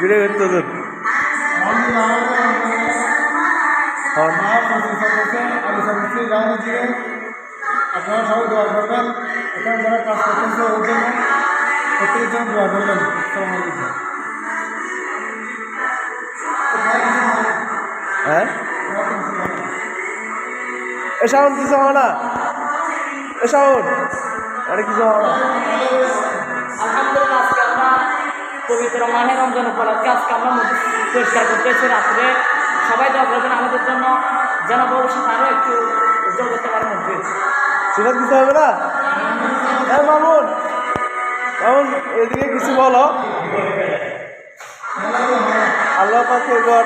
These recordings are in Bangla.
ভিডিও করতে হতো আপনারা সবাই দোয়া করবেন। এখানে যারা কাজ করতেছে ওর জন্য প্রত্যেকের জন্য দোয়া করবেন। হ্যাঁ এসাউন্ড কিছু হয় না এসাউন্ড আরে কিছু হয় না। আলহামদুলিল্লাহ আজকে আমরা পবিত্র মাহে রমজান উপলক্ষে আজকে আমরা মসজিদ পরিষ্কার করতেছি রাত্রে। সবাই দোয়া করবেন আমাদের জন্য, যেন ভবিষ্যতে আরও একটু উজ্জ্বল করতে পারে মসজিদ। সেটা কিছু হবে না। হ্যাঁ মামুন মামুন এদিকে কিছু বলো। আল্লাহ পাকের ঘর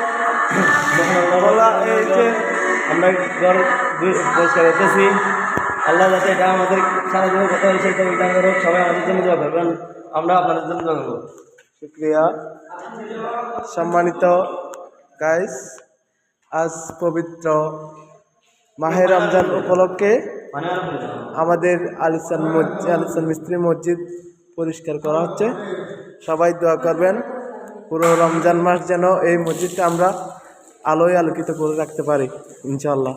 বলা এই যে আমরা ঘর পরিষ্কার করতেছি। আল্লাহ যাতে এটা আমাদের সারা জীবন কথা হয়েছে সবাই আমাদের জন্য দোয়া করবেন, আমরা আপনাদের জন্য দোয়া করবো। শুক্রিয়া। সম্মানিত গাইস, আজ পবিত্র মাহে রমজান উপলক্ষে আমাদের আলিসান মিস্ত্রি মসজিদ পরিষ্কার করা হচ্ছে। সবাই দোয়া করবেন পুরো রমজান মাস যেন এই মসজিদটা আমরা আলোয় আলোকিত করে রাখতে পারি ইনশাআল্লাহ।